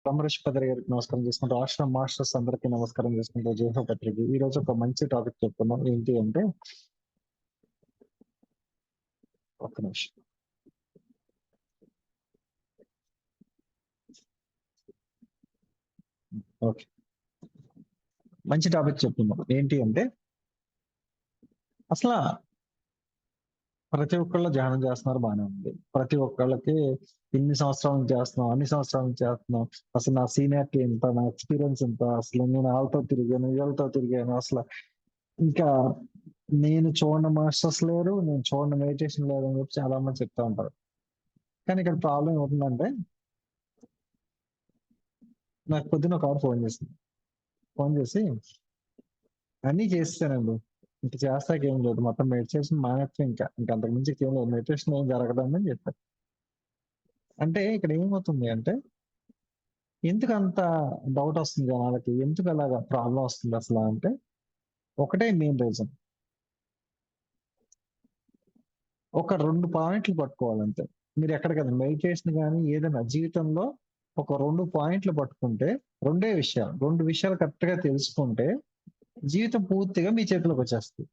బ్రహ్మర్షిపత్రి గారికి నమస్కారం చేసుకుంటూ, ఆశ్రమ మాస్టర్స్ అందరికీ నమస్కారం చేసుకుంటూ, జోహపత్రికి ఈ రోజు ఒక మంచి టాపిక్ చెప్పుకుందాం. ఏంటి అంటే, ఒక్క నిమిషం. ఓకే, మంచి టాపిక్ చెప్పుకుందాం. ఏంటి అంటే, అసలు ప్రతి ఒక్కళ్ళు ధ్యానం చేస్తున్నారు, బాగానే ఉంది. ప్రతి ఒక్కళ్ళకి ఇన్ని సంవత్సరాల నుంచి చేస్తున్నాం, అన్ని సంవత్సరాల నుంచి చేస్తున్నాం. అసలు నా సీనియారిటీ ఎంత, నా ఎక్స్పీరియన్స్ ఎంత, అసలు నేను వాళ్ళతో తిరిగాను, వీళ్ళతో తిరిగాను. అసలు ఇంకా నేను చూడని మాస్టర్స్ లేరు, నేను చూడని మెడిటేషన్ లేదు అని చెప్పి చాలా మంది చెప్తా ఉంటారు. కానీ ఇక్కడ ప్రాబ్లం ఏమవుతుందంటే, నాకు పొద్దున ఒక ఆవిడ ఫోన్ చేసింది. ఫోన్ చేసి, అన్నీ చేస్తానండి, ఇంకా చేస్తాక ఏం లేదు, మొత్తం మెడిటేషన్ మానేస్తే ఇంకా అంతకుమించి ఏం లేదు, మెడిటేషన్ ఏం జరగదని చెప్పారు. అంటే ఇక్కడ ఏమవుతుంది అంటే, ఎందుకు అంత డౌట్ వస్తుంది జనాలకి, ఎందుకు అలాగా ప్రాబ్లం వస్తుంది అసలు అంటే, ఒకటే మెయిన్ రీజన్. ఒక 2 పాయింట్లు పట్టుకోవాలంతే. మీరు ఎక్కడ కదా మెడిటేషన్ కానీ ఏదైనా జీవితంలో ఒక 2 పాయింట్లు పట్టుకుంటే, రెండే విషయాలు, 2 విషయాలు కరెక్ట్ గా తెలుసుకుంటే జీవితం పూర్తిగా మీ చేతిలోకి వచ్చేస్తుంది.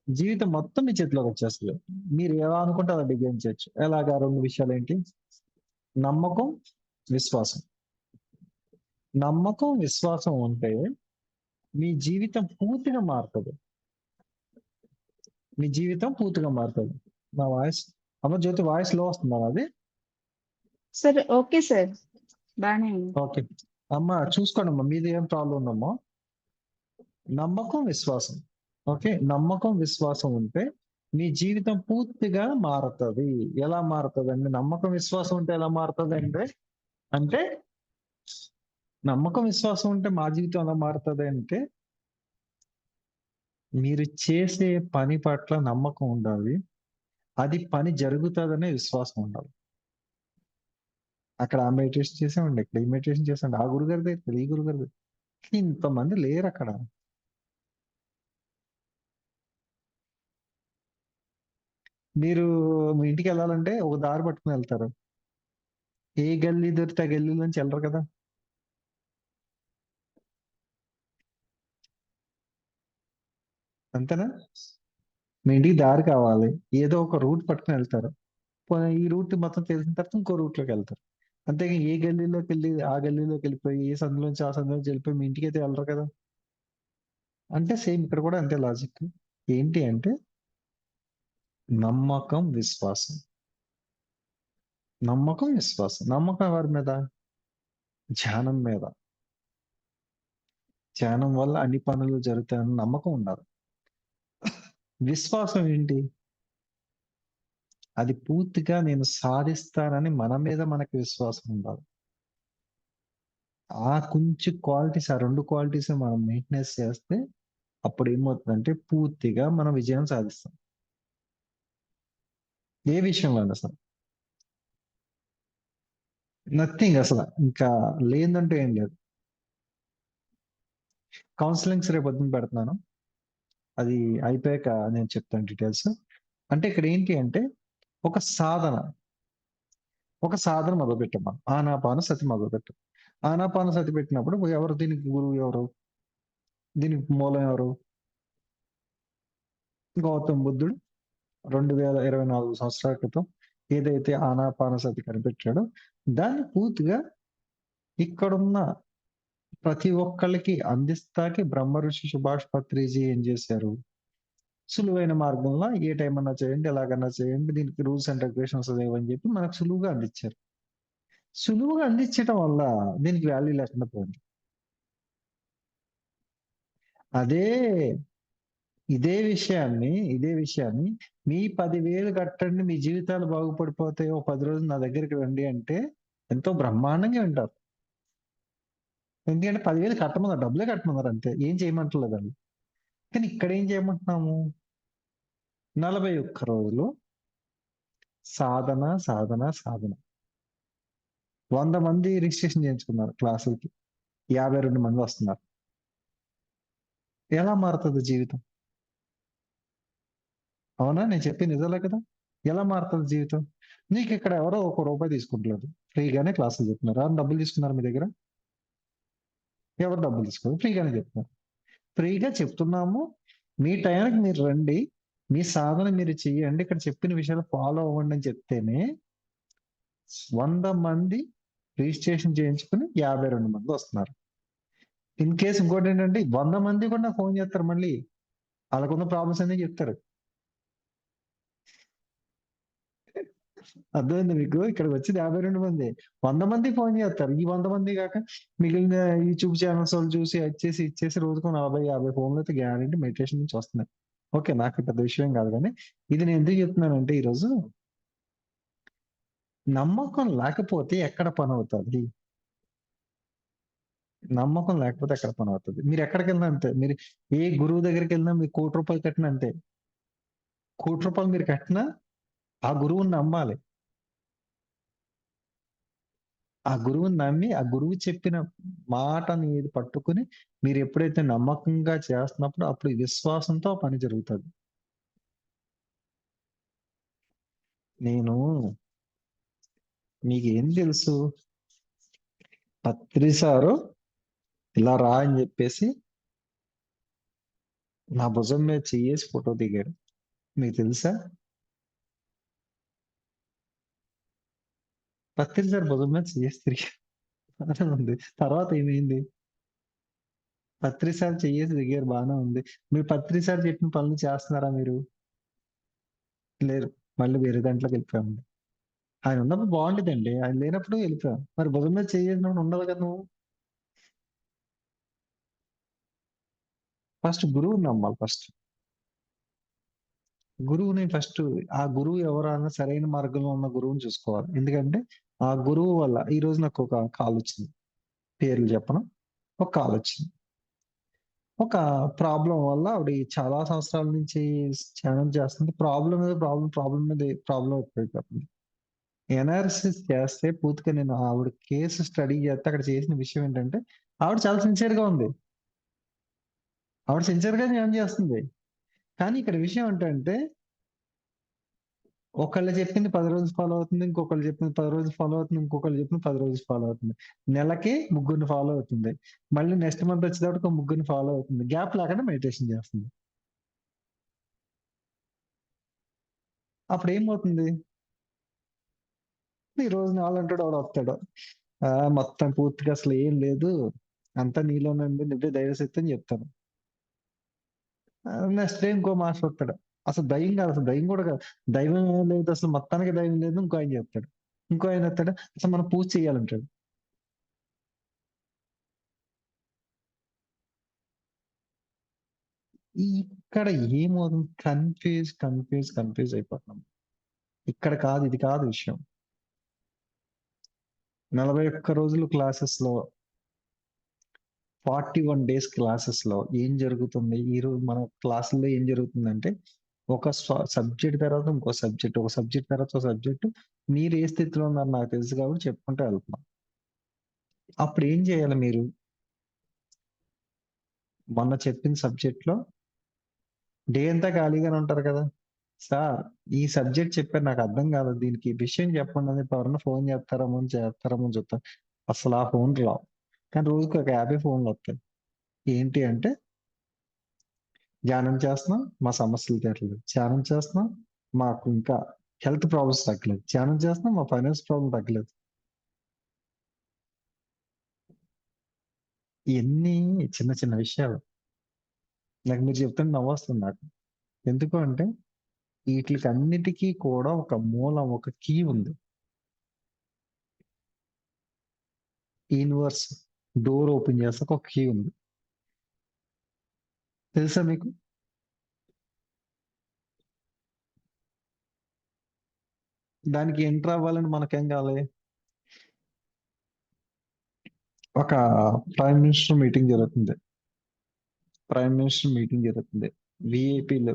జీవితం మొత్తం మీ చేతిలోకి వచ్చేస్తుంది. మీరు ఎలా అనుకుంటే అలా డిజైన్ చేయొచ్చు. ఎలాగా 2 విషయాలు ఏంటి? నమ్మకం, విశ్వాసం. నమ్మకం, విశ్వాసం ఉంటే మీ జీవితం పూర్తిగా మారుతుంది. మీ జీవితం పూర్తిగా మారుతుంది. నా వాయిస్, అమ్మ జ్యోతి వాయిస్ లో వస్తుందా అది? సార్ ఓకే సార్, బాగానే ఉంది. ఓకే అమ్మ, చూసుకోండి అమ్మా, మీది ఏం ప్రాబ్లం ఉందమ్మా. నమ్మకం, విశ్వాసం. ఓకే, నమ్మకం, విశ్వాసం ఉంటే మీ జీవితం పూర్తిగా మారుతుంది. ఎలా మారుతుంది అండి? నమ్మకం, విశ్వాసం ఉంటే ఎలా మారుతుంది అంటే నమ్మకం, విశ్వాసం ఉంటే మా జీవితం ఎలా మారుతుంది అంటే, మీరు చేసే పని పట్ల నమ్మకం ఉండాలి, అది పని జరుగుతుందనే విశ్వాసం ఉండాలి. అక్కడ ఆ మెడిటేషన్ చేసామండి, ఇక్కడ ఈ మెడిటేషన్ చేసామండి, ఆ గురుగారి దగ్గర, ఈ గురుగారి దగ్గర, ఇంతమంది లేరు అక్కడ. మీరు మీ ఇంటికి వెళ్ళాలంటే ఒక దారి పట్టుకుని వెళ్తారు. ఏ గల్లీ దొరికితే ఆ గల్లీలోంచి వెళ్ళరు కదా. అంతేనా? మీ ఇంటికి దారి కావాలి, ఏదో ఒక రూట్ పట్టుకుని వెళ్తారు. ఈ రూట్ మొత్తం తెలిసిన తర్వాత ఇంకో రూట్ లోకి వెళ్తారు. అంతేగా ఏ గల్లీలోకి వెళ్ళి ఆ గల్లీలోకి వెళ్ళిపోయి, ఏ సందులోంచి ఆ సందులోంచి వెళ్ళిపోయి మీ ఇంటికి అయితే వెళ్ళరు కదా. అంటే సేమ్ ఇక్కడ కూడా అంతే లాజిక్. ఏంటి అంటే, నమ్మకం, విశ్వాసం. నమ్మకం, విశ్వాసం. నమ్మకం ఎవరి మీద? ధ్యానం మీద. ధ్యానం వల్ల అన్ని పనులు జరుగుతాయని నమ్మకం ఉండాలి. విశ్వాసం ఏంటి? అది పూర్తిగా నేను సాధిస్తానని మన మీద మనకి విశ్వాసం ఉండాలి. ఆ కొంచెం క్వాలిటీస్, ఆ 2 క్వాలిటీస్ మనం మెయింటెనెన్స్ చేస్తే అప్పుడు ఏమవుతుందంటే పూర్తిగా మనం విజయం సాధిస్తాం. ఏ విషయంలో అసలు నథింగ్, అసలు ఇంకా లేదంటూ ఏం లేదు. కౌన్సిలింగ్స్ రేపు పొద్దున పెడుతున్నాను, అది అయిపోయాక నేను చెప్తాను డీటెయిల్స్. అంటే ఇక్కడ ఏంటి అంటే, ఒక సాధన ఒక సాధన మొదలుపెట్టాం మనం. ఆనాపాన సతి మొదలుపెట్టాం. ఆనాపాన సతి పెట్టినప్పుడు ఎవరు దీనికి గురువు, ఎవరు దీనికి మూలం, ఎవరు? గౌతమ్ బుద్ధుడు 2024 సంవత్సరాల క్రితం ఏదైతే ఆనాపాన సతి కనిపెట్టాడో దాన్ని పూర్తిగా ఇక్కడున్న ప్రతి ఒక్కళ్ళకి అందిస్తాకి బ్రహ్మ ఋషి సుభాష్ పత్రిజీ ఏం చేశారు? సులువైన మార్గంలో ఏ టైం అన్నా చేయండి, ఎలాగన్నా చేయండి, దీనికి రూల్స్ అండ్ రెగ్యులేషన్స్ లేవని చెప్పి మనకు సులువుగా అందించారు. సులువుగా అందించడం వల్ల దీనికి వాల్యూ లేకుండా పోయింది. అదే ఇదే విషయాన్ని మీ 10,000 కట్టండి, మీ జీవితాలు బాగుపడిపోతాయి, ఓ 10 రోజులు నా దగ్గరికి రండి అంటే ఎంతో బ్రహ్మాండంగా వింటారు. ఎందుకంటే 10,000 కట్టమన్నారు, డబ్బులే కట్టమన్నారు, అంతే, ఏం చేయమంటలేదు వాళ్ళు. కానీ ఇక్కడ ఏం చేయమంటున్నాము? 41 రోజులు సాధన, సాధన, సాధన. 100 మంది రిజిస్ట్రేషన్ చేయించుకున్నారు క్లాసులకి, 52 మంది వస్తున్నారు. ఎలా మారుతుంది జీవితం? అవునా? నేను చెప్పి నిజాలే కదా. ఎలా మారుతుంది జీవితం? నీకు ఇక్కడ ఎవరో 1 రూపాయి తీసుకుంటలేదు, ఫ్రీగానే క్లాసులు చెప్తున్నారు. ఎవరు డబ్బులు తీసుకున్నారు మీ దగ్గర? ఎవరు డబ్బులు తీసుకోరు. ఫ్రీగానే చెప్తున్నారు. ఫ్రీగా చెప్తున్నాము. మీ టయానికి మీరు రండి. మీ సాధన మీరు చెయ్యండి. ఇక్కడ చెప్పిన విషయాలు ఫాలో అవ్వండి అని చెప్తేనే 100 మంది రిజిస్ట్రేషన్ చేయించుకొని 52 మంది వస్తున్నారు. ఇన్ కేస్ ఇంకోటేంటంటే 100 మంది కూడా నాకు ఫోన్ చేస్తారు మళ్ళీ. ఆళ్ళకున్న ప్రాబ్లమ్స్ అన్నీ చెప్తారు. అర్థమైందా మీకు? ఇక్కడికి వచ్చింది 52 మందే. 100 మందికి ఫోన్ చేస్తారు. ఈ 100 మంది కాక మిగిలిన యూట్యూబ్ ఛానెల్స్ వాళ్ళు చూసి అది చేసి, ఇది చేసి రోజుకో 40, 50 ఫోన్‌లయితే గ్యారంటీ మెడిటేషన్ నుంచి వస్తున్నాయి. ఓకే. నాకు పెద్ద విషయం కాదు గానీ, ఇది నేను ఎందుకు చెప్తున్నానంటే ఈరోజు నమ్మకం లేకపోతే ఎక్కడ పనవుతది? నమ్మకం లేకపోతే ఎక్కడ పనవుతది? మీరెక్కడికెళ్ళినా అంతే. మీరు ఏ గురువు దగ్గరికెళ్ళినా మీరు రూ. 1,00,00,000 కట్టినా అంతే. రూ. 1,00,00,000 మీరు కట్టినా ఆ గురువుని నమ్మాలి. ఆ గురువుని నమ్మి, ఆ గురువు చెప్పిన మాటని ఏది పట్టుకొని మీరెప్పుడైతే నమ్మకంగా చేస్తున్నప్పుడు అప్పుడు ఈ విశ్వాసంతో ఆ పని జరుగుతది. నేను మీకేం తెలుసు? పత్రి సారు ఇలా రా అని జెప్పేసి నా భుజం మీద చెయ్యేసి ఫోటో దిగాడు. మీకు తెలుసా? పత్రి సార్ భుజం మీద చెయ్యేసి తిరిగాడు. బానే ఉంది. తర్వాత ఏమైంది? పత్రి సార్ చెయ్యేసి దిగారు బానే ఉంది. మీరు పత్రి సార్ చెప్పిన పనులు చేస్తున్నారా మీరు? లేరు. మళ్ళీ వేరే దాంట్లోకెళ్ళిపోయాము. ఆయన ఉన్నప్పుడు బావుండేదండి. ఆయన లేనప్పుడు వెళ్ళిపోయాం. మరి భుజం మీద చెయ్యేసినప్పుడు ఉండాలి కదా నువ్వు. ఫస్ట్ గురువుని నమ్మాలి ఫస్ట్. గురువుని ఫస్ట్ ఆ గురువు ఎవరన్నా సరైన మార్గంలో ఉన్న గురువుని చూసుకోవాలి. ఎందుకంటే ఆ గురువు వల్ల ఈరోజు నాకొక కాలొచ్చింది. పేర్లు చెప్పను. ఒక కాలొచ్చింది. ఒక ప్రాబ్లమ్ వల్ల ఆవిడ చాలా సంవత్సరాల నుంచి ధ్యానం చేస్తుంది. ప్రాబ్లమ్ మీద ప్రాబ్లమ్ ఎక్కువైపోతుంది. ఎనాలిసిస్ చేస్తే పూర్తిగా నేను ఆవిడ కేస్ స్టడీ చేస్తే అక్కడ చేసిన విషయం ఏంటంటే ఆవిడ చాలా సిన్సియర్‌గా ఉంది. ఆవిడ సిన్సియర్‌గా ధ్యానం చేస్తుంది. కానీ ఇక్కడ విషయం ఏంటంటే ఒకళ్ళు చెప్పింది 10 రోజులు ఫాలో అవుతుంది. ఇంకొకళ్ళు చెప్పింది 10 రోజులు ఫాలో అవుతుంది. ఇంకొకళ్ళు చెప్పింది 10 రోజులు ఫాలో అవుతుంది. నెలకి ముగ్గురిని ఫాలో అవుతుంది. మళ్ళీ నెక్స్ట్ మంత్ వచ్చేటప్పటికి ఒక ముగ్గురిని ఫాలో అవుతుంది. గ్యాప్ లేకుండా మెడిటేషన్ చేస్తుంది. అప్పుడేమవుతుంది? ఈ రోజు నాలంటోడు ఎవడొస్తాడు. మొత్తం పూర్తిగా అసలు ఏం లేదు. అంతా నీలోనే ఉంది. నువ్వే దైవశక్తి అని చెప్తాను. నెక్స్ట్ డే ఇంకో మాస్టర్ వస్తాడు. అసలు దెయ్యం కాదు. అసలు దెయ్యం కూడా కాదు. దైవం ఏం లేదు. అసలు మొత్తానికి దైవం లేదు. ఇంకో ఆయన చెప్తాడు. ఇంకో ఆయన వస్తాడు. అసలు మనం పూజ చేయాలంటాడు. ఇక్కడ ఏమవుతుంది? కన్‌ఫ్యూజ్ అయిపోతున్నాం. ఇక్కడ కాదు. ఇది కాదు విషయం. 41 రోజులు క్లాసెస్‌లో 41 డేస్ క్లాసెస్‌లో ఏం జరుగుతుంది? ఈరోజు మన క్లాసుల్లో ఏం జరుగుతుందంటే, ఒక సబ్జెక్ట్ తర్వాత ఇంకో సబ్జెక్ట్, ఒక సబ్జెక్ట్ తర్వాత ఒక సబ్జెక్ట్. మీరు ఏ స్థితిలో ఉన్నారో నాకు తెలుసు కాబట్టి చెప్పుకుంటూ వెళ్తున్నాం. అప్పుడేం చేయాలి మీరు? మొన్న చెప్పిన సబ్జెక్ట్‌లో డే అంతా ఖాళీగానే ఉంటారు కదా! సార్ ఈ సబ్జెక్ట్ చెప్పారు నాకు అర్థం కాదు. దీనికి విషయం చెప్పండి అని ఎవరైనా ఫోన్ చేస్తారేమో అని చూత్తా. అసలు ఆ ఫోన్‌లు రావు. కానీ రోజుకి ఒక 50 ఫోన్‌లొత్తాయి. ఏంటి అంటే ధ్యానం చేస్తున్నాం. మా సమస్యలు తీరలేదు. ధ్యానం చేస్తున్నాం. మాకు ఇంకా హెల్త్ ప్రాబ్లమ్స్ తగ్గలేదు. ధ్యానం చేస్తున్నాం. మా ఫైనాన్స్ ప్రాబ్లమ్ తగ్గలేదు. ఇయన్నీ చిన్న చిన్న విషయాలు. నాకు మీరు చెప్తుంటే నవ్వొస్తుంది నాకు. ఎందుకు అంటే ఈట్లికన్నిటికి కూడా ఒక మూలం, ఒక కీ ఉంది. యూనివర్స్ డోర్ ఓపెన్ చేస్తాక ఒక కీ ఉంది. తెలుసా మీకు? దానికి ఎంటర్ అవ్వాలంటే మనకేం కావాలి? ఒక ప్రైమ్ మినిస్టర్ మీటింగ్ జరుగుతుంది. ప్రైమ్ మినిస్టర్ మీటింగ్ జరుగుతుంది. వీఐపీలు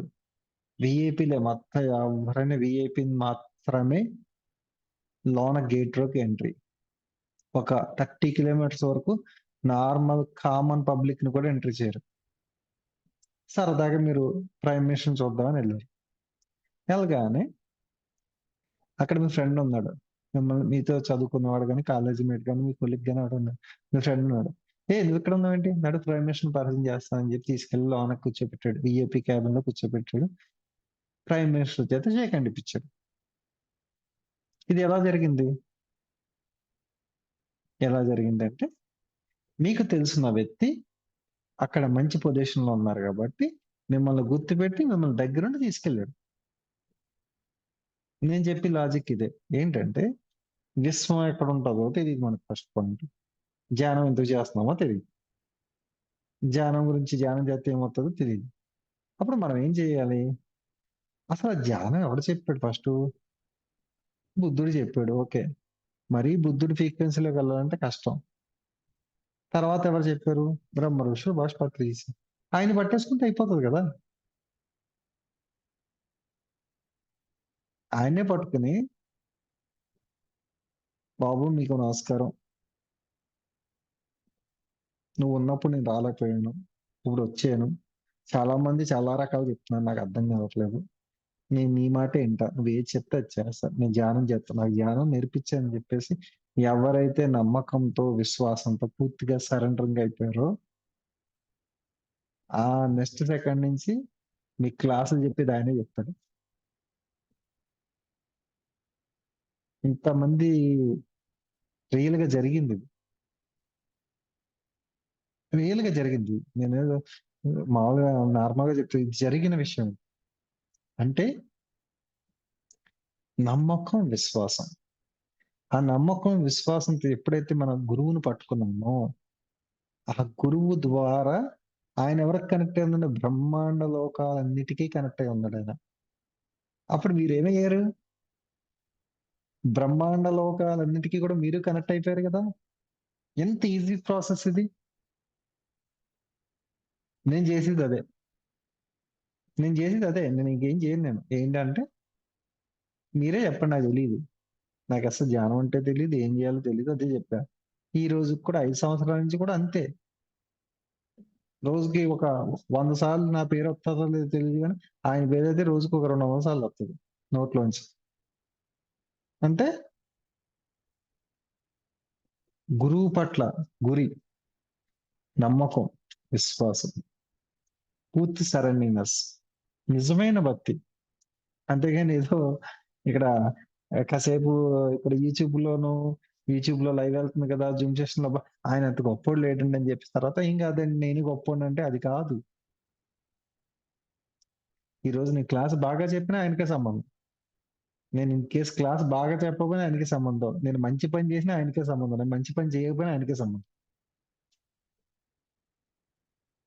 వీఐపీలే మొత్తం ఎవరైనా వీఐపీని మాత్రమే లోన గేట్‌లోకి ఎంట్రీ. ఒక 30 కిలోమీటర్స్ వరకు నార్మల్ కామన్ పబ్లిక్‌ని కూడా ఎంట్రీ చేయరు. సరదాగా మీరు ప్రైమ్ మినిస్టర్‌ని చూద్దామని ఎళ్లారు. ఎళ్ళగానే అక్కడ మీ ఫ్రెండ్ ఉన్నాడు. మిమ్మల్ని మీతో చదువుకున్నవాడు గాని, కాలేజీ మేట్ గాని, మీ కొలీగ్ గాని ఎవడున్నాడు. మీ ఫ్రెండ్ ఉన్నాడు. నువ్వు ఇక్కడ ఉన్నావేంటి? నడు ప్రైమ్ మినిస్టర్‌ని పరిచయం చేస్తా అని చెప్పి తీసుకెళ్ళి లోన కూర్చోబెట్టాడు. వీఐపీ క్యాబిన్‌లో కూర్చోబెట్టాడు. ప్రైమ్ మినిస్టర్ చేత షేక్ హ్యాండ్ ఇప్పించాడు. ఇది ఎలా జరిగింది? ఎలా జరిగిందంటే, మీకు తెలిసిన వ్యక్తి అక్కడ మంచి పొజిషన్‌లో ఉన్నారు కాబట్టి, మిమ్మల్ని గుర్తుపెట్టి మిమ్మల్ని దగ్గరుండి తీసుకెళ్ళాడు. నేను చెప్పే లాజిక్ ఇదే. ఏంటంటే, విశ్వం ఎక్కడుంటదో తెలీదు మనకు ఫస్ట్ పాయింట్. ధ్యానం ఎందుకు చేస్తున్నామో తెలీదు. ధ్యానం చేస్తే ఏమవుతదో తెలీదు. అప్పుడు మనం ఏం చేయాలి? అసలు ఆ ధ్యానం ఎవడు చెప్పాడు ఫస్టు? బుద్ధుడు చెప్పాడు. ఓకే. మరీ బుద్ధుడి ఫ్రీక్వెన్సీలోకి వెళ్ళాలంటే కష్టం. తర్వాత ఎవరు చెప్పారు? బ్రహ్మ ఋషులు, బృహస్పతి. ఆయన్ని పట్టేసుకుంటే అయిపోతది కదా! ఆయన్నే పట్టుకొని, బాబు మీకు నమస్కారం. నువ్వున్నప్పుడు నేను రాలేకపోయాను. ఇప్పుడొచ్చాను. చాలా మంది చాలా రకాలు చెప్తున్నారు. నాకు అర్థం కావట్లేదు. నేను నీ మాటే ఇంటా. నువ్వేది చెప్తే అది చేస్తా. నేను ధ్యానం చేస్తా. నాకు ధ్యానం నేర్పించు అని చెప్పేసి ఎవరైతే నమ్మకంతో, విశ్వాసంతో పూర్తిగా సరెండరింగ్ అయిపోయారో, ఆ నెక్స్ట్ సెకండ్ నుంచి మీకు క్లాసులు చెప్పేది ఆయనే చెప్తాడు. ఇంతమంది రియల్‌గా జరిగిందిది. రియల్‌గా జరిగింది. నేనేదో మామూలుగా నార్మల్‌గా చెప్తే ఇది జరిగిన విషయం. అంటే నమ్మకం, విశ్వాసం. ఆ నమ్మకం, విశ్వాసంతో ఎప్పుడైతే మనం గురువుని పట్టుకున్నామో, ఆ గురువు ద్వారా ఆయన ఎవరికి కనెక్ట్ అయి ఉన్నాడు? బ్రహ్మాండ లోకాలన్నిటికీ కనెక్ట్ అయి ఉన్నాడాయన. అప్పుడు మీరేమయ్యారు? బ్రహ్మాండ లోకాలన్నిటికీ కూడా మీరు కనెక్ట్ అయిపోయారు గదా! ఎంత ఈజీ ప్రాసెస్ ఇది. నేను జేసేదదే. నేను జేసేదదే. నేను ఇంకేం జేయను నేను. ఏంటంటే మీరే చెప్పండి నాకు తెలీదు. నాకసలు ధ్యానం అంటే తెలీదు. ఏం జేయాలో తెలీదు. అదే జెప్పా. ఈ రోజుకి కూడా 5 సంవత్సరాల నుంచి కూడా అంతే. రోజుకి ఒక 100 సార్లు నా పేరు వత్తదో లేదో తెలీదు గానీ, ఆయన పేరైతే రోజుకి ఒక 200 సార్లు వత్తది నోట్లోంచి. అంటే గురువు పట్ల గురి, నమ్మకం, విశ్వాసం, పూర్తి సరెండరింగ్‌నెస్, నిజమైన భక్తి. అంతేగాని ఏదో ఇక్కడ కాసేపు ఇక్కడ యూట్యూబ్‌లో లైవ్ వెళ్తుంది కదా! జూమ్ సెషన్‌లో ఆయన అంత గొప్పోడు లేడండి అని చెప్పేసి తర్వాత ఏం కాదండి నేను గొప్పోడినంటే అది కాదు. ఈరోజు నేను క్లాస్ బాగా చెప్పినా ఆయనకే సంబంధం. నేను ఇన్ కేస్ క్లాస్ బాగా చెప్పకపోయినా ఆయనకే సంబంధం. నేను మంచి పని చేసినా ఆయనకే సంబంధం. నేను మంచి పని చేయకపోయినా ఆయనకే సంబంధం.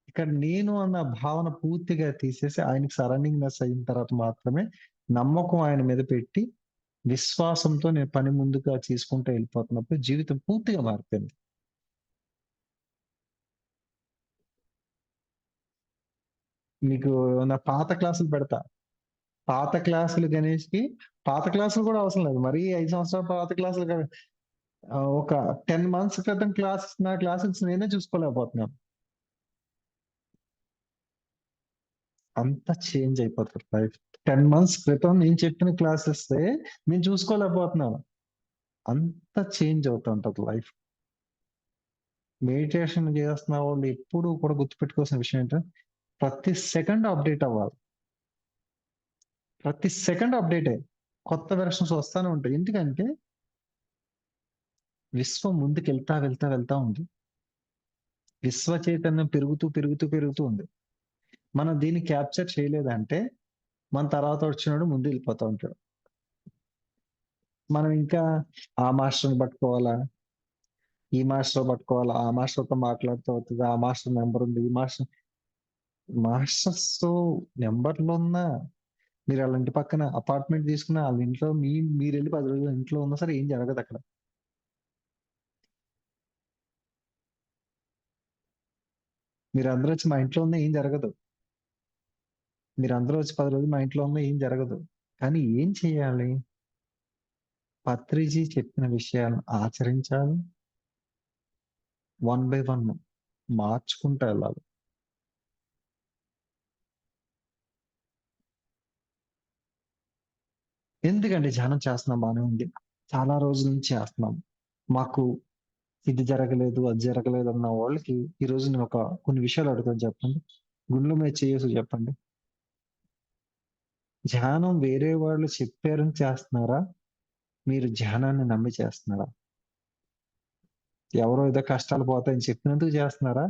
ఇక్కడ నేను అన్న భావన పూర్తిగా తీసేసి ఆయనకి సరౌండింగ్‌నెస్ అయిన తర్వాత మాత్రమే నమ్మకం ఆయన మీద పెట్టి, విశ్వాసంతో నేను పని ముందుగా చేసుకుంటూ వెళ్ళిపోతున్నప్పుడు జీవితం పూర్తిగా మారిపోయింది. మీకు నా పాత క్లాసులు పెడతా. పాత క్లాసులు గణేష్‌కి పాత క్లాసులు కూడా అవసరం లేదు. మరీ 5 సంవత్సరాల పాత క్లాసులు కాదు. ఒక 10 మంత్స్ క్రితం నా క్లాసెస్ నేనే చూసుకోలేకపోతున్నాను. అంత చేంజ్ అయిపోతది లైఫ్. 10 మంత్స్ క్రితం నేను చెప్పిన క్లాసెసే నేను చూసుకోలేకపోతున్నాను. అంత చేంజ్ అవుతా ఉంటది లైఫ్. మెడిటేషన్ చేస్తున్న వాళ్ళు ఎప్పుడూ కూడా గుర్తుపెట్టుకోవాల్సిన విషయం ఏంటంటే, ప్రతి సెకండ్ అప్‌డేట్ అవ్వాలి. ప్రతి సెకండ్ అప్‌డేటే. కొత్త వెర్షన్స్ వస్తానే ఉంటాయి. ఎందుకంటే విశ్వం ముందుకెళ్తా, వెళ్తా ఉంది. విశ్వ చైతన్యం పెరుగుతూ ఉంది. మనం దీన్ని క్యాప్చర్ చేయలేదంటే, మన తర్వాత వచ్చినోడు ముందు వెళ్ళిపోతా ఉంటాడు. మనం ఇంకా ఆ మాస్టర్‌ని పట్టుకోవాలా? ఈ మాస్టర్ పట్టుకోవాలా? ఆ మాస్టర్‌తో మాట్లాడితే అవుతది. ఆ మాస్టర్ నంబర్ ఉంది. ఈ మాస్టర్స్‌తో నంబర్‌లున్నా మీరు ఆళ్ళ ఇంటి పక్కన అపార్ట్‌మెంట్ తీసుకున్న ఆళ్ళ ఇంట్లో మీరెళ్లి 10 రోజులు ఇంట్లో ఉన్నా సరే ఏం జరగదక్కడ. మీరందరూ వచ్చి మా ఇంట్లో ఉన్నా ఏం జరగదు. మీరందరూ వచ్చి 10 రోజులు మా ఇంట్లో ఉన్నా ఏం జరగదు. కానీ ఏం చేయాలి? పత్రిజీ చెప్పిన విషయాలను ఆచరించాలి. వన్ బై వన్ మార్చుకుంటూ ఎళ్ళాలి. ఎందుకండి ధ్యానం చేస్తున్నాం బానే ఉంది. చాలా రోజుల నుంచి చేస్తున్నాం. మాకు ఇది జరగలేదు, అది జరగలేదు అన్న వాళ్ళకి ఈరోజు నేను కొన్ని విషయాలు అడుగుతాను చెప్పండి. గుండెల మీద చేయేసి చెప్పండి. ధ్యానం వేరే వాళ్ళు చెప్పారని చేస్తున్నారా? మీరు ధ్యానాన్ని నమ్మి చేస్తున్నారా? ఎవరో ఏదో కష్టాలు పోతాయని చెప్పినందుకు చేస్తున్నారా?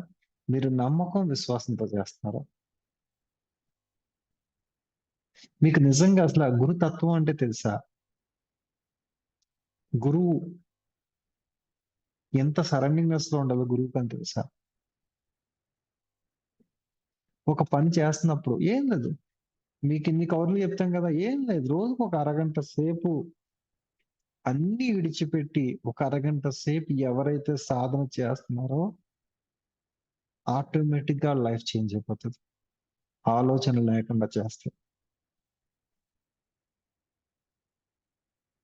మీరు నమ్మకం, విశ్వాసంతో చేస్తున్నారా? మీకు నిజంగా అసలు ఆ గురుతత్వం అంటే తెలుసా? గురువు ఎంత సరౌండింగ్నెస్ లో ఉండాలో గురువుకి అని తెలుసా? ఒక పని చేస్తున్నప్పుడు ఏం లేదు. మీకు ఇన్ని కవర్లు చెప్తాం కదా, ఏం లేదు. రోజుకు ఒక అరగంట సేపు అన్ని విడిచిపెట్టి ఒక అరగంట సేపు ఎవరైతే సాధన చేస్తున్నారో ఆటోమేటిక్ గా లైఫ్ చేంజ్ అయిపోతుంది. ఆలోచన లేకుండా చేస్తే.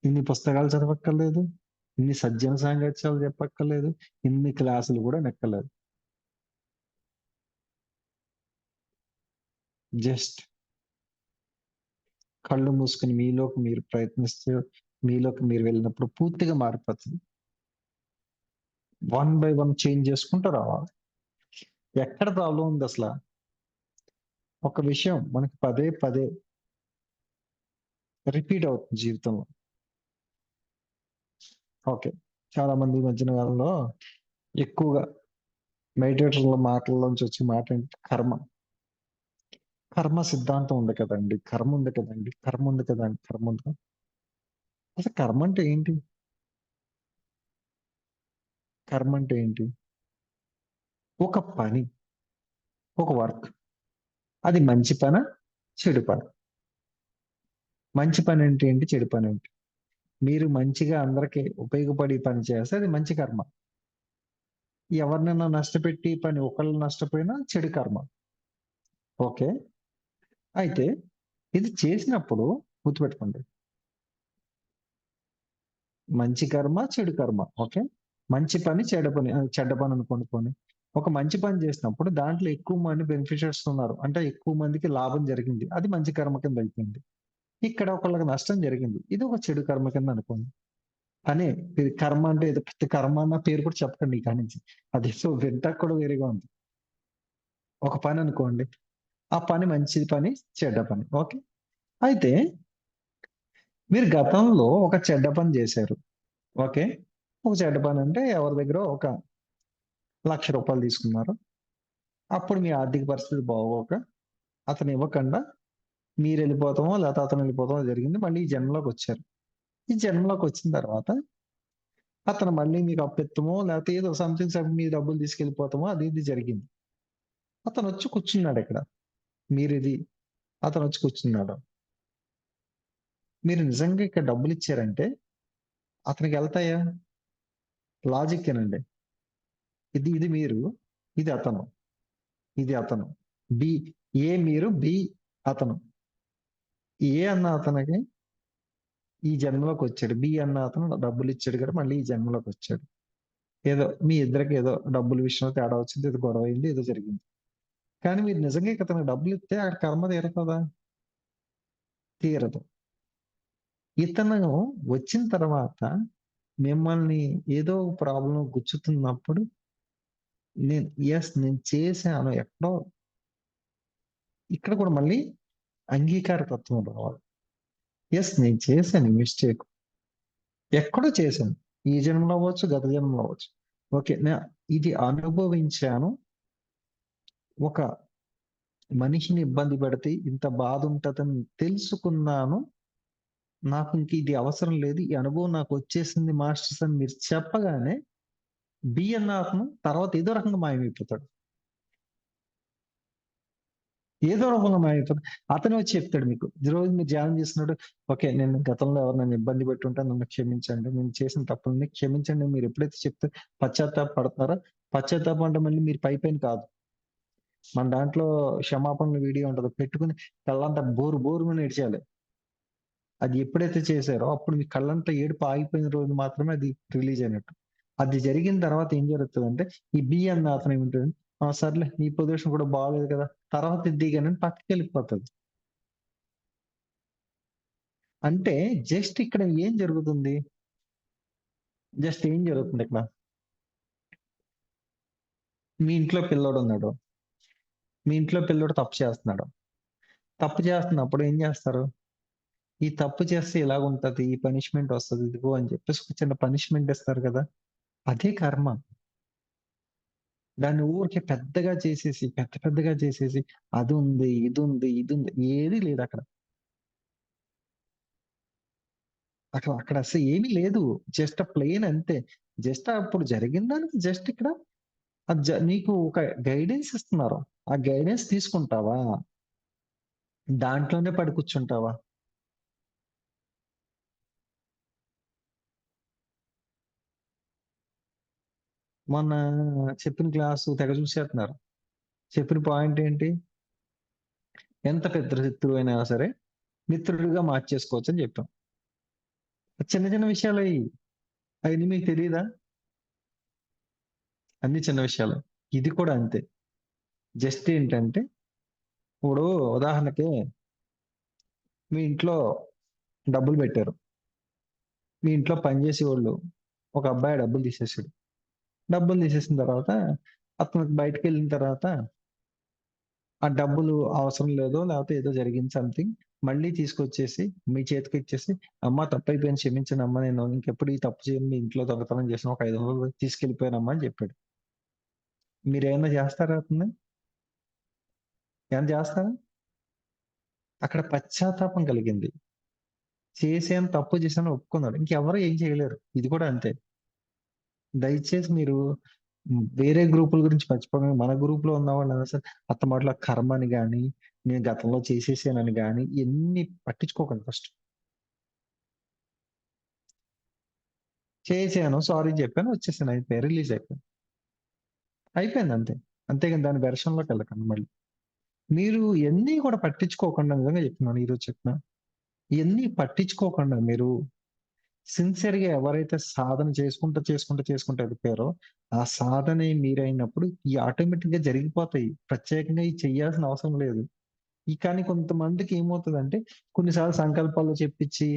ఇన్ని పుస్తకాలు చదవక్కర్లేదు, ఇన్ని సజ్జన సాంగత్యాలు చెప్పక్కర్లేదు, ఇన్ని క్లాసులు కూడా నెక్కలేదు. జస్ట్ కళ్ళు మూసుకుని మీలోకి మీరు ప్రయత్నిస్తే, మీలోకి మీరు వెళ్ళినప్పుడు పూర్తిగా మారిపోతుంది. వన్ బై వన్ చేంజ్ చేసుకుంటూ రావాలి. ఎక్కడ ప్రాబ్లం ఉంది అసలు? ఒక విషయం మనకి పదే పదే రిపీట్ అవుతుంది జీవితంలో. ఓకే, చాలా మంది ఈ మధ్యన కాలంలో ఎక్కువగా మెడిటేటర్ల మాటల్లోంచి వచ్చే మాట ఏంటి? కర్మ. కర్మ సిద్ధాంతం ఉంది కదండి, కర్మ ఉంది కదండి, కర్మ ఉంది కదండి, కర్మ ఉంది కదా. అసలు కర్మ అంటే ఏంటి? కర్మ అంటే ఏంటి? ఒక పని, ఒక వర్క్. అది మంచి పని, చెడు పని. మంచి పని అంటే ఏంటి, చెడు పని ఏంటి? మీరు మంచిగా అందరికి ఉపయోగపడి పని చేస్తే అది మంచి కర్మ. ఎవరినైనా నష్టపెట్టి పని ఒకళ్ళు నష్టపోయినా చెడు కర్మ. ఓకే, అయితే ఇది చేసినప్పుడు గుర్తుపెట్టుకోండి, మంచి కర్మ, చెడు కర్మ. ఓకే, మంచి పని, చెడ్డ పని అనుకోండి పోనీ. ఒక మంచి పని చేసినప్పుడు దాంట్లో ఎక్కువ మంది బెనిఫిషియర్స్ ఉన్నారు, అంటే ఎక్కువ మందికి లాభం జరిగింది, అది మంచి కర్మ కింద అయిపోయింది. ఇక్కడ ఒకళ్ళకి నష్టం జరిగింది, ఇది ఒక చెడు కర్మ కింద అనుకోండి. అనే ఇది కర్మ అంటే ఏదో పెద్ద కర్మ అన్న పేరు కూడా చెప్పకండి ఇక నుంచి. అది సో వింటాకు కూడా వేరేగా ఉంది. ఒక పని అనుకోండి, ఆ పని మంచి పని, చెడ్డ పని. ఓకే, అయితే మీరు గతంలో ఒక చెడ్డ పని చేశారు. ఓకే, ఒక చెడ్డ పని అంటే ఎవరి దగ్గర ఒక 1,00,000 రూపాయలు తీసుకున్నారు. అప్పుడు మీ ఆర్థిక పరిస్థితి బాగోక అతను ఇవ్వకుండా మీరు వెళ్ళిపోతామో లేకపోతే అతను వెళ్ళిపోతామో జరిగింది. మళ్ళీ ఈ జన్మలోకి వచ్చారు. ఈ జన్మలోకి వచ్చిన తర్వాత అతను మళ్ళీ మీకు అప్పెత్తమో లేకపోతే ఏదో సంథింగ్ మీ డబ్బులు తీసుకెళ్ళిపోతామో అది ఇది జరిగింది. అతను వచ్చి కూర్చున్నాడు ఇక్కడ. మీరిది అతను వచ్చి కూర్చున్నాడు. మీరు నిజంగా ఇక్కడ డబ్బులు ఇచ్చారంటే అతనికి వెళ్తాయా? లాజిక్ ఏనండి. ఇది ఇది మీరు, ఇది అతను, ఇది అతను. బి, ఏ మీరు, బి అతను. ఏ అన్న అతనికి ఈ జన్మలోకి వచ్చాడు, బి అన్న అతను డబ్బులు ఇచ్చాడు కదా, మళ్ళీ ఈ జన్మలోకి వచ్చాడు. ఏదో మీ ఇద్దరికి ఏదో డబ్బుల విషయంలో తేడా వచ్చింది, ఏదో గొడవ అయింది, ఏదో జరిగింది. కానీ మీరు నిజంగా అతనికి డబ్బులు ఇస్తే అక్కడ కర్మ తీరుతుందా? తీరదు. ఇతను వచ్చిన తర్వాత మిమ్మల్ని ఏదో ప్రాబ్లం గుచ్చుతున్నప్పుడు నేను చేశాను ఎక్కడో. ఇక్కడ కూడా మళ్ళీ అంగీకార తత్వం రావాలి. నేను చేశాను మిస్టేక్, ఎక్కడో చేశాను. ఈ జన్మలో అవ్వచ్చు, గత జన్మలో అవ్వచ్చు. ఓకే, ఇది అనుభవించాను. ఒక మనిషిని ఇబ్బంది పెడితే ఇంత బాధ ఉంటుందని తెలుసుకున్నాను. నాకు ఇంక ఇది అవసరం లేదు, ఈ అనుభవం నాకు వచ్చేసింది మాస్టర్స్ అని మీరు చెప్పగానే బి అన్న అతను తర్వాత ఏదో రకంగా మాయమైపోతాడు. ఏదో రకంగా మాయమైపోతాడు. అతనే వచ్చి చెప్తాడు మీకు. ఈ రోజు మీరు ధ్యానం చేస్తున్నాడు. ఓకే, నేను గతంలో ఎవరినైనా ఇబ్బంది పెట్టుంటే నన్ను క్షమించండి, నేను చేసిన తప్పుల్ని క్షమించండి. మీరు ఎప్పుడైతే చెప్తే పశ్చాత్తాప పడతారో, పశ్చాత్తాపం అంటే మళ్ళీ మీరు పైపైన కాదు. మన దాంట్లో క్షమాపణల వీడియో ఉంటది, పెట్టుకుని కళ్ళంతా బోరు బోరుమని ఏడ్చేయాలి. అది ఎప్పుడైతే చేశారో అప్పుడు మీ కళ్ళంతా ఏడుపు ఆగిపోయిన రోజు మాత్రమే అది రిలీజ్ అయినట్టు. అది జరిగిన తర్వాత ఏం జరుగుతుందంటే ఈ బి అన్న అతను ఏమింటుంది, సర్లే నీ పొజిషన్ కూడా బాగాలేదు కదా, తర్వాత ఇది కానీ పక్కకి వెళ్ళిపోతుంది. అంటే జస్ట్ ఇక్కడ ఏం జరుగుతుంది? జస్ట్ ఏం జరుగుతుంది ఇక్కడ? మీ ఇంట్లో పిల్లోడు ఉన్నాడు. మీ ఇంట్లో పిల్లోడు తప్పు చేస్తున్నాడు. తప్పు చేస్తున్నప్పుడు ఏం చేస్తారు? ఈ తప్పు చేస్తే ఇలాగుంటది. ఈ పనిష్మెంట్ వస్తది. ఇదిగో అని చెప్పేసి ఒక చిన్న పనిష్మెంట్ ఇస్తారు కదా! అదే కర్మ. దాన్ని ఊరికే పెద్దగా చేసేసి, పెద్దగా చేసేసి అదుంది, ఇదుంది, ఇదుంది ఏది లేదక్కడ. అక్కడ అసలు ఏమీ లేదు. జస్ట్ ప్లెయిన్ అంతే. జస్ట్ అప్పుడు జరిగిన దానికి జస్ట్ ఇక్కడ నీకు ఒక గైడెన్స్ ఇస్తున్నారు. ఆ గైడెన్స్ తీసుకుంటావా? దాంట్లోనే పడి కూర్చుంటావా? మొన్న చెప్పిన క్లాసు తెగ చూసేస్తున్నారు. చెప్పిన పాయింట్ ఏంటి? ఎంత పెద్ద శత్రువైనా సరే మిత్రుడిగా మార్చేసుకోవచ్చని చెప్పాం. చిన్న చిన్న విషయాలయి. అయన్నీ మీకు తెలీదా? అన్ని చిన్న విషయాలే. ఇది కూడా అంతే. జస్ట్ ఏంటంటే ఇప్పుడు ఉదాహరణకి మీ ఇంట్లో డబ్బులు పెట్టారు. మీ ఇంట్లో పనిచేసేవాళ్ళు ఒక అబ్బాయి డబ్బులు తీసేసాడు. డబ్బులు తీసేసిన తర్వాత అతను బయటికెళ్ళిన తర్వాత ఆ డబ్బులు అవసరం లేదో లేకపోతే ఏదో జరిగింది సంథింగ్. మళ్ళీ తీసుకొచ్చేసి మీ చేతికి ఇచ్చేసి, "అమ్మ తప్పైపోయింది క్షమించండమ్మా. నేను ఇంకెప్పుడు ఈ తప్పు చేయను. మీ ఇంట్లో దొంగతనం చేసిన ఒక 500 తీసుకెళ్ళిపోయానమ్మా" అని చెప్పాడు. మీరేమన్నా చేస్తారా అతన్ని? ఏమన్నా చేస్తారా? అక్కడ పశ్చాత్తాపం కలిగింది. చేశాను, తప్పు చేశాను ఒప్పుకున్నాడు. ఇంకెవరు ఏం చేయలేరు. ఇది కూడా అంతే. దయచేసి మీరు వేరే గ్రూపుల గురించి మర్చిపోకండి. మన గ్రూప్‌లో ఉన్న వాళ్ళైనా సరే అత్తమాటల కర్మని గాని, నేను గతంలో చేసేసానని గాని ఇయన్నీ పట్టించుకోకండి ఫస్ట్. చేశాను, సారీ చెప్పాను, వచ్చేసాను అయిపోయి రిలీజ్ అయిపోయాను. అయిపోయింది అంతే. అంతేగాని దాని వెర్షన్‌లోకెళ్ళకండి మళ్ళీ. మీరు ఇయన్నీ కూడా పట్టించుకోకుండా నిజంగా చెప్తున్నాను ఈరోజు చెప్తున్నా. ఇయన్నీ పట్టించుకోకుండా మీరు సిన్సియర్‌గా ఎవరైతే సాధన చేసుకుంటూ ఎళ్ళిపోయారో, ఆ సాధనే మీరైనప్పుడు ఈ ఆటోమేటిక్‌గా జరిగిపోతాయి. ప్రత్యేకంగా ఇయి చెయ్యాల్సిన అవసరం లేదు. కానీ కొంతమందికి ఏమవుతదంటే కొన్నిసార్లు సంకల్పాలు చెప్పించి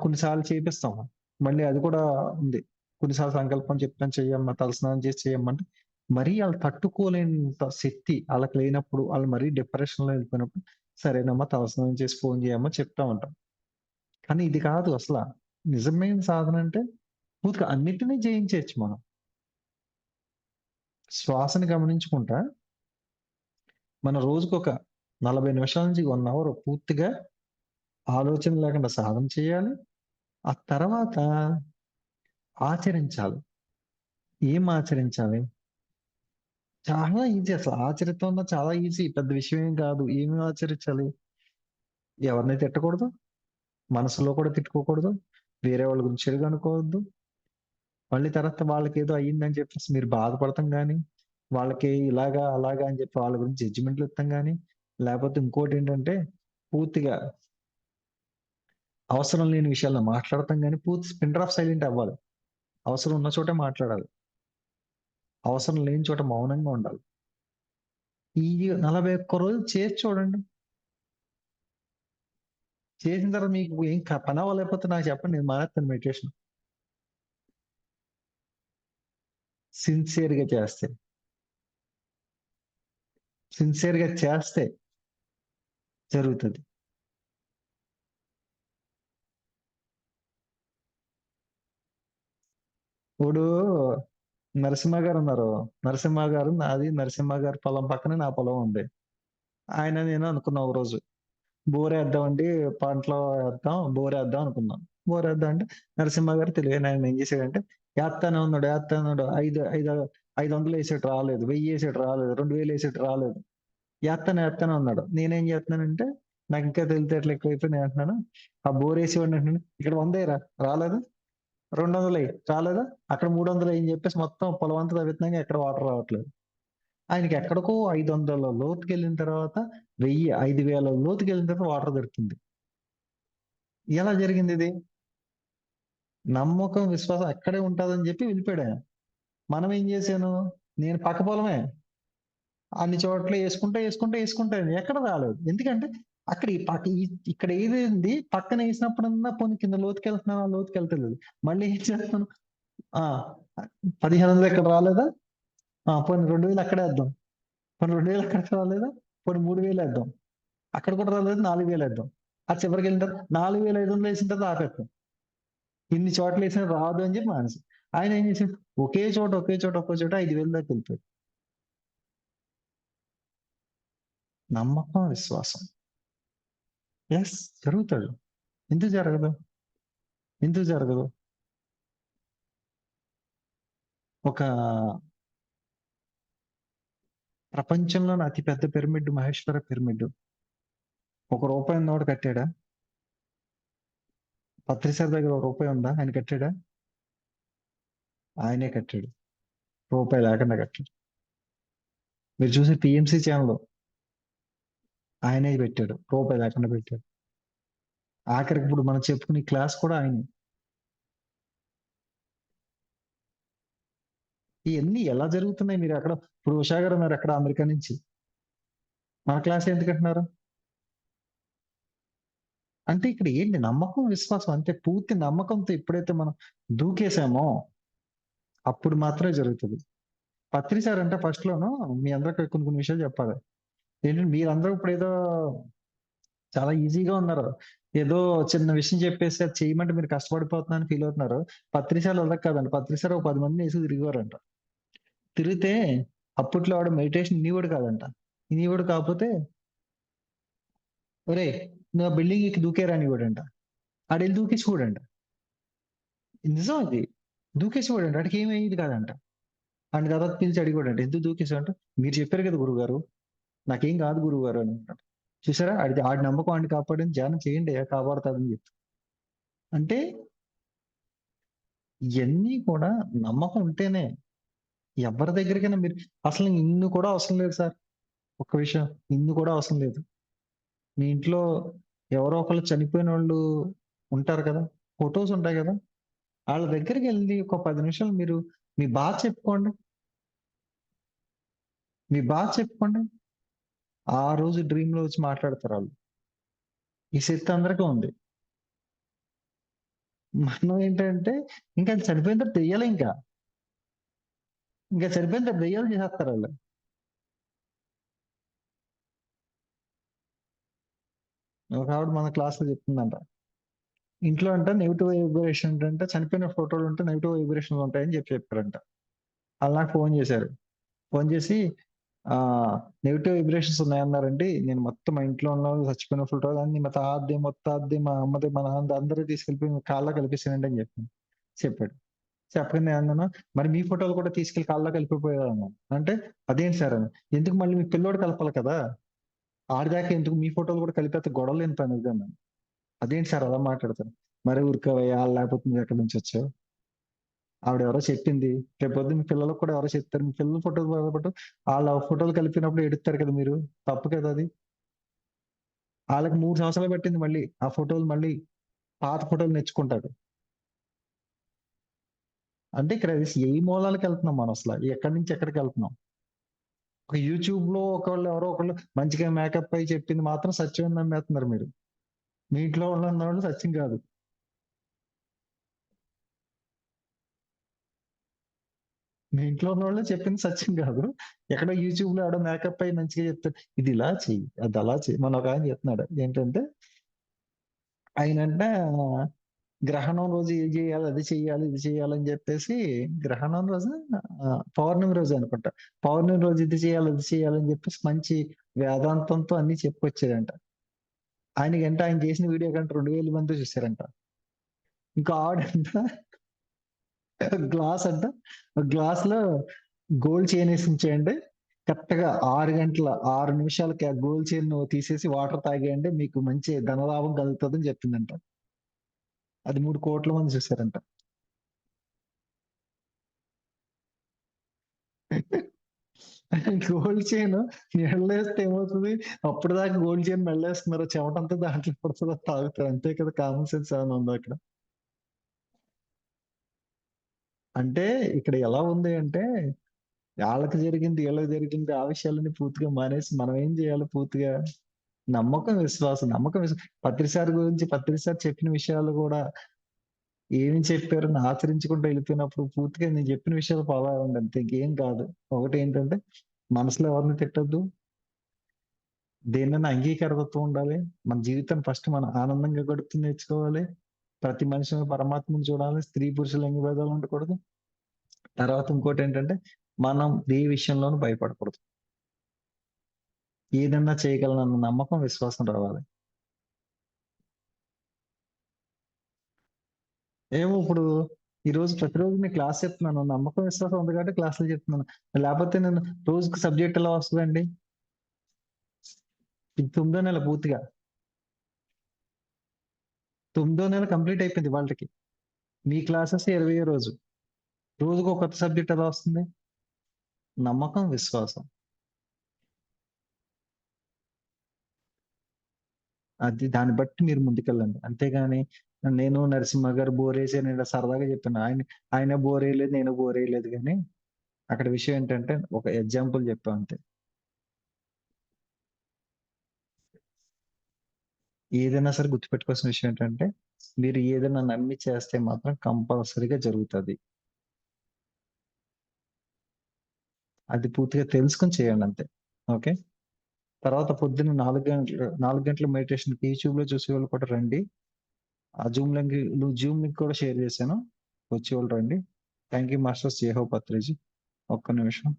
కొన్నిసార్లు చేపిస్తాం. మళ్ళీ అది కూడా ఉంది. కొన్నిసార్లు సంకల్పం చెప్పాను చెయ్యమ్మా, తలస్నానం చేసి చెయ్యమ్మంటే మరీ ఆళ్ళు తట్టుకోలేనంత శక్తి ఆళ్ళకి లేనప్పుడు, ఆళ్ళు మరీ డిప్రెషన్‌లో ఎళ్ళిపోయినప్పుడు, సరేనమ్మా తలస్నానం చేసి ఫోను చేయమ్మా చెప్తా ఉంటాం. కానీ ఇది కాదు అసల. నిజమైన సాధన అంటే పూర్తిగా అన్నిటిని జయించేయొచ్చు మనం. శ్వాసని గమనించుకుంటా మనం రోజుకొక 40 నిమిషాల నుంచి 1 అవర్ పూర్తిగా ఆలోచన లేకుండా సాధన చేయాలి. ఆ తర్వాత ఆచరించాలి. ఏం ఆచరించాలి? చాలా ఈజీ అసలు. ఆచరితంలో చాలా ఈజీ. పెద్ద విషయం ఏం కాదు. ఏమి ఆచరించాలి? ఎవరిని తిట్టకూడదు. మనసులో కూడా తిట్టుకోకూడదు. వేరే వాళ్ళ గురించి చెడుగా అనుకోవద్దు. మళ్ళీ తర్వాత వాళ్ళకేదో అయిందని చెప్పేసి మీరు బాధపడటం గాని, వాళ్ళకి ఇలాగా, అలాగా అని చెప్పి వాళ్ళ గురించి జడ్జిమెంట్‌లు ఇత్తం గాని, లేపోతే ఇంకోటేంటంటే పూర్తిగా అవసరం లేని విషయాల్లో మాట్లాడటం గాని, పూర్తి పిన్ డ్రాప్ సైలెంట్ అవ్వాలి. అవసరం ఉన్న చోటే మాట్లాడాలి. అవసరం లేని చోట మౌనంగా ఉండాలి. ఈ 41 రోజులు చేసి చూడండి. చేసిన తర్వాత మీకు ఏం పనవ్వలేకపోతే నాకు చెప్పండి. నేను మానేత్తాను మెడిటేషన్. సిన్సియర్‌గా చేస్తే. సిన్సియర్‌గా చేస్తే జరుగుతది. ఇప్పుడు నరసింహ గారున్నారు. నరసింహ గారు నాది నరసింహ గారి పొలం పక్కనే నా పొలం ఉంది. ఆయన నేను అనుకున్నాం ఒక రోజు. బోరేద్దామండి పంటలో ఏద్దాం, బోరేద్దాం అనుకున్నాం. బోరేద్దాం అంటే నరసింహ గారు తెలివైనాయన ఏం చేసాడంటే ఏత్తానే ఉన్నాడు. 500 ఏసాడు రాలేదు. 1000 ఏసాడు రాలేదు. 2000 ఏసాడు రాలేదు. ఏత్తానే ఉన్నాడు. నేనేం చేస్తున్నానంటే నాకింకా తెలివితేటలు ఎక్కువైపోయి నేనంటున్నాను, ఆ బోరేసేవాడిని అంటున్నాను, ఇక్కడ 100 ఎయిరా రాలేదా? 200 రాలేదా? అక్కడ 300 అని చెప్పేసి మొత్తం పొలం అంతా తవ్వుతున్నాగా ఎక్కడ వాటర్ రావట్లేదు. ఆయనకి ఎక్కడికో 500 లోతుకెళ్ళిన తర్వాత 1000, 5000 లోతుకెళ్ళిన తర్వాత వాటర్ దొరికింది. ఎలా జరిగిందిది? నమ్మకం, విశ్వాసం అక్కడే ఉంటదని చెప్పి వెళ్ళిపోయాడాయన. మనం ఏం చేశాను? నేను పక్క పొలమే. అన్ని చోట్ల యేసుకుంటా ఎక్కడ రాలేదు. ఎందుకంటే అక్కడ ఇక్కడ ఏదైంది పక్కన వేసినప్పుడన్నా పోనీ కింద లోతుకెళ్తున్నాను, ఆ లోతుకెళ్తలేదు. మళ్ళీ ఏం చేస్తాను? ఆ 1500 ఇక్కడ రాలేదా? పోనీ 2000 అక్కడే వేద్దాం. పోనీ 2000 అక్కడ రాలేదా? పోనీ 3000 వేద్దాం. అక్కడ కూడా రాలేదు, 4000 వేద్దాం. ఆ చివరికి వెళ్ళిన తర్వాత 4500 వేసిన తర్వాత ఆపేస్తాం. ఇన్ని చోట్ల వేసినా రాదు అని చెప్పి మానేసి. ఆయన ఏం చేసాడు? ఒకే చోట 5,000 దాకా వెళ్ళిపోయాడు. నమ్మకం, విశ్వాసం. ఎస్, జరుగుతాడు. ఎందుకు జరగదు? ఎందుకు జరగదు? ఒక ప్రపంచంలోని అతి పెద్ద పిరమిడ్ మహేశ్వర పిరమిడ్. ₹1 ఉన్నవాడు కట్టాడా? పత్రిసారి దగ్గర ₹1 ఉందా? ఆయన కట్టాడా? ఆయనే కట్టాడు. రూపాయి లేకుండా కట్టాడు. మీరు చూసే టీఎంసీ ఛానల్ ఆయనే పెట్టాడు. రూపాయి లేకుండా పెట్టాడు. ఆఖరికి ఇప్పుడు మనం చెప్పుకునే క్లాస్ కూడా ఆయనే. ఇవన్నీ ఎలా జరుగుతున్నాయి? మీరు అక్కడ ఇప్పుడు ఉషా గారు ఉన్నారు అక్కడ అమెరికా నుంచి. మన క్లాస్ ఎందుకంటున్నారు? అంటే ఇక్కడ ఏంటి? నమ్మకం, విశ్వాసం. అంటే పూర్తి నమ్మకంతో ఎప్పుడైతే మనం దూకేసామో అప్పుడు మాత్రమే జరుగుతుంది. పత్రి సార్ అంటే ఫస్ట్ లోను మీ అందరికి కొన్ని కొన్ని విషయాలు చెప్పాలి. ఏంటంటే మీరందరూ ఇప్పుడు ఏదో చాలా ఈజీగా ఉన్నారు. ఏదో చిన్న విషయం చెప్పేసి అది చేయమంటే మీరు కష్టపడిపోతున్నారని ఫీల్ అవుతున్నారు. పత్రి సార్ అలా కాదండి. పత్రి సార్ ఒక 10 మందిని వేసి తిరిగేవారంట. తిరిగితే అప్పట్లో ఆవిడ మెడిటేషన్ ఇనేవాడు కాదంట. ఇనేవాడు కాకపోతే ఒరేయ్ నువ్వు ఆ బిల్డింగ్ ఎక్కి దూకేరా అనేవాడంట. ఆడెళ్ళి దూకేసి చూడంట. నిజం అది. దూకేసి చూడండి. ఆడికి ఏమి అయ్యేది కాదంట. ఆడిని తర్వాత పిలిచి అడిగాడంట. ఎందుకు దూకేసావు అంటే, మీరు చెప్పారు కదా గురువుగారు. నాకేం కాదు గురువుగారు అని అన్నాడు. చూసారా? ఆడి నమ్మకం ఆడిని కాపాడింది. ధ్యానం చేయండి కాపాడుతాదని చెప్పి. అంటే ఇయన్నీ కూడా నమ్మకం ఉంటేనే ఎవరి దగ్గరికైనా మీరు అసలు ఇన్ని కూడా అవసరం లేదు సార్. ఒక్క విషయం. ఇన్ని కూడా అవసరం లేదు. మీ ఇంట్లో ఎవరో ఒకళ్ళు చనిపోయినోళ్ళు ఉంటారు కదా! ఫోటోస్ ఉంటాయి కదా! ఆళ్ళ దగ్గరికెళ్లి ఒక 10 నిమిషాలు మీరు మీ బాధ చెప్పుకోండి. మీ బాధ చెప్పుకోండి. ఆ రోజు డ్రీమ్‌లో వచ్చి మాట్లాడతారాళ్ళు. ఈ శక్తి అందరికీ ఉంది. మనం ఏంటంటే ఇంకా అది చనిపోయిన తర్వాత దెయ్యాలే ఇంకా. ఇంకా చనిపోయిన తర్వాత దెయ్యాలు చేసేస్తారాళ్ళు. ఒక ఆవిడ మన క్లాస్‌లో చెప్తుందంట. ఇంట్లో అంట నెగెటివ్ వైబ్రేషన్ అంటే చనిపోయిన ఫోటోలు ఉంటే నెగెటివ్ వైబ్రేషన్‌లు ఉంటాయని చెప్పారంట. ఆళ్ళు నాకు ఫోన్ చేశారు. ఫోన్ చేసి నెగెటివ్ వైబ్రేషన్స్ ఉన్నాయన్నారండి. నేను మొత్తం మా ఇంట్లో ఉన్న చచ్చిపోయిన ఫోటోలు అన్ని మా తాతది, ముత్తాతది, మా అమ్మది, మా నాన్నది అందరిది తీసుకెళ్ళిపోయి మీ కాళ్ళలో కలిపేసానండి అని చెప్పాడు. చెప్పగానే నేనన్నాను, మరి మీ ఫోటోలు కూడా తీసుకెళ్ళి కాళ్ళలో కలిపిపోయారన్నాను. అంటే అదేంటి సార్ అని. ఎందుకు మళ్ళీ మీ పిల్లోడు కలపాలి కదా! ఆడిదాకా ఎందుకు మీ ఫోటోలు కూడా కలిపేస్తే గొడవ లేని పని ఇది అన్నాను. అదేంటి సార్ అలా మాట్లాడతారు. మరి ఊరుకోవయ్యా! లేకపోతే నువ్వెక్కడి నుంచొచ్చావు? ఆవిడెవరో చెప్పింది. రేపొద్దున మీ పిల్లలకి కూడా ఎవరో చెప్తారు. మీ పిల్లల ఫోటోలు బాధపడటం ఆళ్ళ ఫోటోలు కలిపినప్పుడు ఏడుత్తారు కదా మీరు. తప్పు కదా అది. ఆళ్ళకి 3 సంవత్సరాలు పట్టింది మళ్ళీ. ఆ ఫోటోలు మళ్ళీ పాత ఫోటోలు నెచ్చుకుంటారు. అంటే ఇక్కడ ఏ మూలాలకెళ్తున్నాం మనం అసల? ఎక్కడి నుంచి ఎక్కడికెళ్తున్నాం? ఒక యూట్యూబ్‌లో ఒకళ్ళు ఎవరో ఒకళ్ళు మంచిగా మేకప్ అయ్యి చెప్పింది మాత్రం సత్యం అని నమ్మేస్తున్నారు మీరు. మీ ఇంట్లో ఉన్నోళ్ళు సత్యం కాదు. మీ ఇంట్లో ఉన్నోళ్ళే చెప్పింది సత్యం కాదు. ఎక్కడో యూట్యూబ్‌లో ఎవడో మేకప్ అయ్యి మంచిగా చెప్తాడు. ఇది ఇలా చెయ్యి, అది అలా చెయ్యి. మొన్న ఒకాయన చెప్తున్నాడు. ఏంటంటే ఆయనంట గ్రహణం రోజు ఇది చేయాలి, అది చేయాలి, ఇది చేయాలి అని చెప్పేసి గ్రహణం రోజు పౌర్ణమి రోజు అనుకుంటా. పౌర్ణమి రోజు ఇది చేయాలి, అది చేయాలి అని చెప్పేసి మంచి వేదాంతంతో అన్ని చెప్పుకొచ్చాడంట. ఆయనకంట ఆయన చేసిన వీడియో కంట 2000 మంది చూసారంట. ఇంకో ఆవిడంట గ్లాస్ అంట గ్లాస్‌లో గోల్డ్ చైన్ ఏసి ఉంచేయండి. కరెక్ట్‌గా 6 గంటల 6 నిమిషాలకి ఆ గోల్డ్ చైన్ తీసేసి వాటర్ తాగేయండి. మీకు మంచి ధనలాభం కలుగుతదని చెప్పిందంట. అది 3,00,00,000 మంది చూసారంట. Gold chain మెడలేస్తే ఏమవుతది? అప్పటిదాకా గోల్డ్ చైన్ మెడలేస్తున్నారు. చెమటంతా దాంట్లో పడతది తాగుతారు. అంతే కదా! కామన్ సెన్స్ ఏమన్నా ఉందా అక్కడ? అంటే ఇక్కడ ఎలా ఉంది అంటే ఆళ్ళకి జరిగింది, ఈళ్ళకి జరిగింది ఆ విషయాలన్నీ పూర్తిగా మానేసి మనం ఏం చేయాలి పూర్తిగా? పత్రి సార్ గురించి పత్రి సార్ చెప్పిన విషయాలు కూడా ఏమి చెప్పారని ఆచరించుకుంటూ వెళ్ళిపోయినప్పుడు పూర్తిగా నేను చెప్పిన విషయాలు ఫాలో అవ్వండి అంతే. ఇంకేం కాదు. ఒకటేంటంటే మనసులో ఎవరిని తిట్టొద్దు. దేన్నైనా అంగీకారతత్వం ఉండాలి. మన జీవితం ఫస్ట్ మనం ఆనందంగా గడుపుతూ నేర్చుకోవాలి. ప్రతి మనిషిని పరమాత్మను చూడాలి. స్త్రీ పురుషుల లింగ భేదాలు ఉండకూడదు. తర్వాత ఇంకోటేంటంటే మనం ఏ విషయంలోనూ భయపడకూడదు. ఏదన్నా చేయగలనన్న నమ్మకం, విశ్వాసం రావాలి. ఏమో ఇప్పుడు ఈరోజు ప్రతిరోజు నేను క్లాస్ చెప్తున్నాను. నమ్మకం, విశ్వాసం ఉంది కాబట్టి క్లాసులు చెప్తున్నాను. లేకపోతే నేను రోజుకి సబ్జెక్ట్ ఎలా వస్తదండి? ఇది 9థ్ నెల పూర్తిగా. 9థ్ నెల కంప్లీట్ అయిపోయింది ఇవాల్టికి. మీ క్లాసెస్ 20వ రోజు. రోజుకో కొత్త సబ్జెక్ట్ ఎలా వస్తుంది? నమ్మకం, విశ్వాసం. అది దాన్ని బట్టి మీరు ముందుకెళ్ళండి. అంతేగాని నేను నరసింహ గారు బోరేసాను ఇలా సరదాగా చెప్పాను. ఆయన బోరేయలేదు, నేను బోరేయలేదు గానీ, అక్కడ విషయం ఏంటంటే ఒక ఎగ్జాంపుల్ చెప్పాం అంతే. ఏదైనా సరే గుర్తుపెట్టుకోవాల్సిన విషయం ఏంటంటే, మీరు ఏదైనా నమ్మి చేస్తే మాత్రం కంపల్సరీగా జరుగుతది. అది పూర్తిగా తెలుసుకొని చేయండి అంతే. ఓకే. తర్వాత పొద్దున్న 4 గంటల మెడిటేషన్‌కి యూట్యూబ్‌లో చూసేవాళ్ళు కూడా రండి. ఆ జూమ్ లింక్ కూడా షేర్ చేశాను. వచ్చేవాళ్ళు రండి. Thank you masters. జై హో పత్రిజీ. ఒక్క నిమిషం.